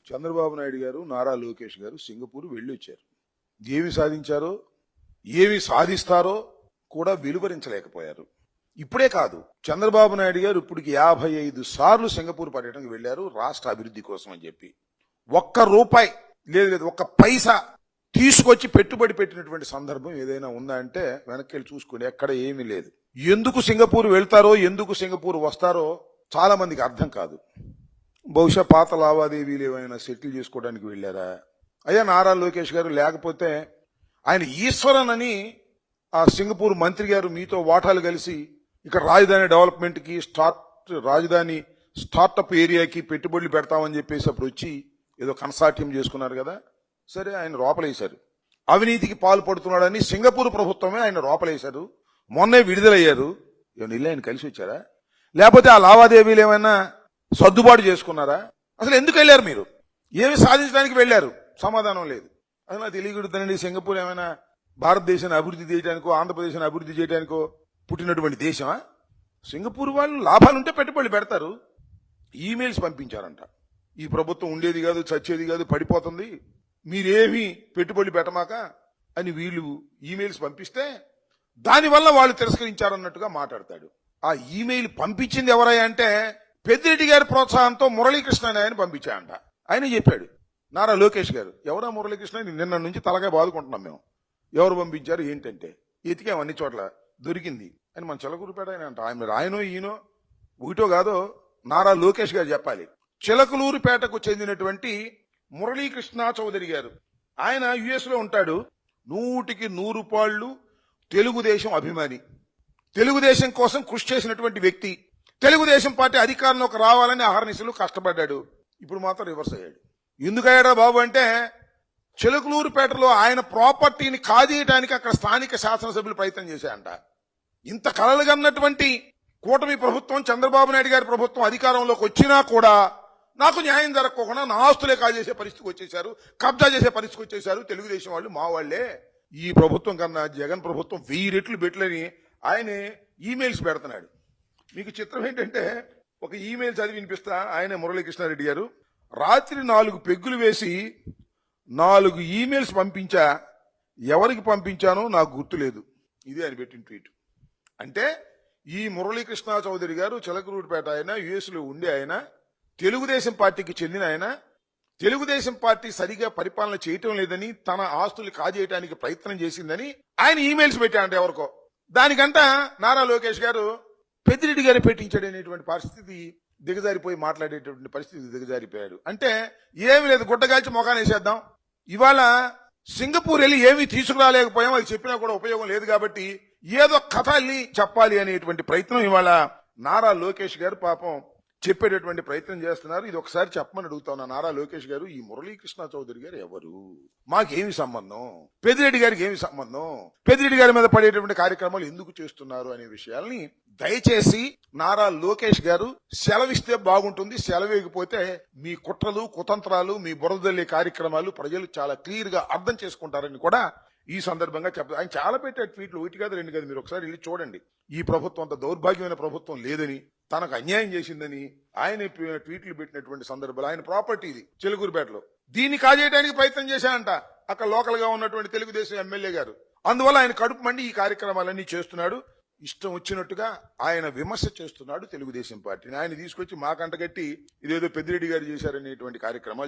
చంద్రబాబు నాయుడు గారు నారా లోకేష్ గారు సింగపూర్ వెళ్ళొచ్చారు. ఏమి సాధించారో ఏమి సాధిస్తారో కూడా వెలువరించలేకపోయారు. ఇప్పుడే కాదు, చంద్రబాబు నాయుడు గారు ఇప్పటికి 55 సార్లు సింగపూర్ పర్యటనకు వెళ్లారు రాష్ట్ర అభివృద్ధి కోసం అని చెప్పి. ఒక్క రూపాయి లేదు ఒక్క పైసా తీసుకొచ్చి పెట్టుబడి పెట్టినటువంటి సందర్భం ఏదైనా ఉందా అంటే వెనక్కి వెళ్ళి చూసుకుని ఎక్కడ ఏమీ లేదు. ఎందుకు సింగపూర్ వెళ్తారో ఎందుకు సింగపూర్ వస్తారో చాలా మందికి అర్థం కాదు. బహుశా పాత లావాదేవీలు ఏమైనా సెటిల్ చేసుకోవడానికి వెళ్ళారా? అయ్యా నారా లోకేష్ గారు, లేకపోతే ఆయన ఈశ్వరన్ అని ఆ సింగపూర్ మంత్రి గారు మీతో వాటాలు కలిసి ఇక్కడ రాజధాని డెవలప్మెంట్ కి రాజధాని స్టార్టప్ ఏరియాకి పెట్టుబడులు పెడతామని చెప్పేసి అప్పుడు వచ్చి ఏదో కన్సార్టియం చేసుకున్నారు కదా. సరే, ఆయన లోపలేశారు. అవినీతికి పాల్పడుతున్నాడని సింగపూర్ ప్రభుత్వమే ఆయన లోపలేశారు. మొన్నే విడుదలయ్యారు. ఏమన్నా ఆయన కలిసి వచ్చారా? లేకపోతే ఆ లావాదేవీలు ఏమైనా సర్దుబాటు చేసుకున్నారా? అసలు ఎందుకు వెళ్ళారు మీరు? ఏమి సాధించడానికి వెళ్ళారు? సమాధానం లేదు. అది నాకు తెలియకూడదండి. సింగపూర్ ఏమైనా భారతదేశాన్ని అభివృద్ధి చేయడానికో ఆంధ్రప్రదేశ్ని అభివృద్ధి చేయడానికో పుట్టినటువంటి దేశమా? సింగపూర్ వాళ్ళు లాభాలుంటే పెట్టుబడులు పెడతారు. ఈమెయిల్స్ పంపించారంట, ఈ ప్రభుత్వం ఉండేది కాదు, చచ్చేది కాదు, పడిపోతుంది, మీరేమీ పెట్టుబడులు పెట్టమాక అని వీళ్ళు ఈమెయిల్స్ పంపిస్తే దానివల్ల వాళ్ళు తిరస్కరించారన్నట్టుగా మాట్లాడతాడు. ఆ ఈమెయిల్ పంపించింది ఎవరయ్యా అంటే పెద్దిరెడ్డి గారి ప్రోత్సాహంతో మురళీకృష్ణ అని ఆయన పంపించాయంట. ఆయన చెప్పాడు, నారా లోకేష్ గారు. ఎవరా మురళీకృష్ణ? నిన్న నుంచి తలకాయ బాదుకుంటున్నాం మేము. ఎవరు పంపించారు ఏంటంటే ఎతికాం అన్ని చోట్ల, దొరికింది అని మన చిలకలూరుపేట ఆయన అంట. ఆయన రాయనో ఈయనో ఒకటో కాదో నారా లోకేష్ గారు చెప్పాలి. చిలకలూరుపేటకు చెందినటువంటి మురళీకృష్ణ చౌదరి గారు, ఆయన యుఎస్ లో ఉంటాడు. 100కి 100 పాళ్ళు తెలుగుదేశం అభిమాని, తెలుగుదేశం కోసం కృషి చేసినటువంటి వ్యక్తి, తెలుగుదేశం పార్టీ అధికారంలోకి రావాలని అహర్నిశలు కష్టపడ్డాడు. ఇప్పుడు మాత్రం రివర్స్ అయ్యాడు. ఎందుకయ్యాడా బాబు అంటే చిలకలూరుపేటలో ఆయన ప్రాపర్టీని కాజేయడానికి అక్కడ స్థానిక శాసనసభ్యులు ప్రయత్నం చేశాయంట. ఇంత కలలుగన్నటువంటి కూటమి ప్రభుత్వం, చంద్రబాబు నాయుడు గారి ప్రభుత్వం అధికారంలోకి వచ్చినా కూడా నాకు న్యాయం జరగకుండా నా ఆస్తులే కాజేసే పరిస్థితికి వచ్చేశారు, కబ్జా చేసే పరిస్థితికి వచ్చేశారు తెలుగుదేశం వాళ్ళు, మా వాళ్లే. ఈ ప్రభుత్వం కన్నా జగన్ ప్రభుత్వం 1000 రెట్లు బెట్లని ఆయన ఈమెయిల్స్ పెడుతున్నాడు. మీకు చిత్రం ఏంటంటే ఒక ఈమెయిల్ చదివి వినిపిస్తా. ఆయన మురళీకృష్ణారెడ్డి గారు, రాత్రి 4 పెగ్గులు వేసి 4 ఈమెయిల్స్ పంపించా, ఎవరికి పంపించానో నాకు గుర్తులేదు. ఇది ఆయన పెట్టిన ట్వీట్. అంటే ఈ మురళీకృష్ణ చౌదరి గారు చిలకలూరుపేట ఆయన, యుఎస్ లో ఉండే ఆయన, తెలుగుదేశం పార్టీకి చెందిన ఆయన, తెలుగుదేశం పార్టీ సరిగా పరిపాలన చేయటం లేదని, తన ఆస్తులు కాజేయడానికి ప్రయత్నం చేసిందని ఆయన ఈమెయిల్స్ పెట్టారంట ఎవరికో. దానికంట నారా లోకేష్ గారు పెద్దిరెడ్డి గారు పెట్టించాడనేటువంటి పరిస్థితి దిగజారిపోయి మాట్లాడేటువంటి పరిస్థితి దిగజారిపోయాడు. అంటే ఏమి లేదు, గుడ్డగాల్చి మొఖాన్ని వేసేద్దాం. ఇవాళ సింగపూర్ వెళ్ళి ఏమీ తీసుకురాలేకపోయాం, అది చెప్పినా కూడా ఉపయోగం లేదు కాబట్టి ఏదో కథ వెళ్ళి చెప్పాలి అనేటువంటి ప్రయత్నం ఇవాళ నారా లోకేష్ గారు పాపం చెప్పేటటువంటి ప్రయత్నం చేస్తున్నారు. ఇది ఒకసారి చెప్పమని అడుగుతా నారా లోకేష్ గారు, ఈ మురళీకృష్ణ చౌదరి గారు ఎవరు? మాకేమి సంబంధం? పెద్దిరెడ్డి గారికి ఏమి సంబంధం? పెద్దిరెడ్డి గారి మీద పడేటువంటి కార్యక్రమాలు ఎందుకు చేస్తున్నారు అనే విషయాల్ని దయచేసి నారా లోకేష్ గారు సెలవిస్తే బాగుంటుంది. సెలవేయకపోతే మీ కుట్రలు, కుతంత్రాలు, మీ బురదల్లే కార్యక్రమాలు ప్రజలు చాలా క్లియర్ గా అర్థం చేసుకుంటారని కూడా ఈ సందర్భంగా చెప్తారు. ఆయన చాలా పెట్టారు ట్వీట్లు, 1 కాదు 2 కాదు. మీరు ఒకసారి వెళ్ళి చూడండి. ఈ ప్రభుత్వం అంత దౌర్భాగ్యమైన ప్రభుత్వం లేదని, తనకు అన్యాయం చేసిందని ఆయన ట్వీట్లు పెట్టినటువంటి సందర్భాలు. ఆయన ప్రాపర్టీ ఇది చిలకూరుపేటలో, దీన్ని కాజేయడానికి ప్రయత్నం చేశారంట అక్కడ లోకల్ గా ఉన్నటువంటి తెలుగుదేశం ఎమ్మెల్యే గారు. అందువల్ల ఆయన కడుపు మండి ఈ కార్యక్రమాలన్నీ చేస్తున్నాడు. ఇష్టం వచ్చినట్టుగా ఆయన విమర్శ చేస్తున్నాడు తెలుగుదేశం పార్టీని. ఆయన తీసుకొచ్చి మాకంటగట్టి ఇదేదో పెద్దిరెడ్డి గారు చేశారనేటువంటి కార్యక్రమాలు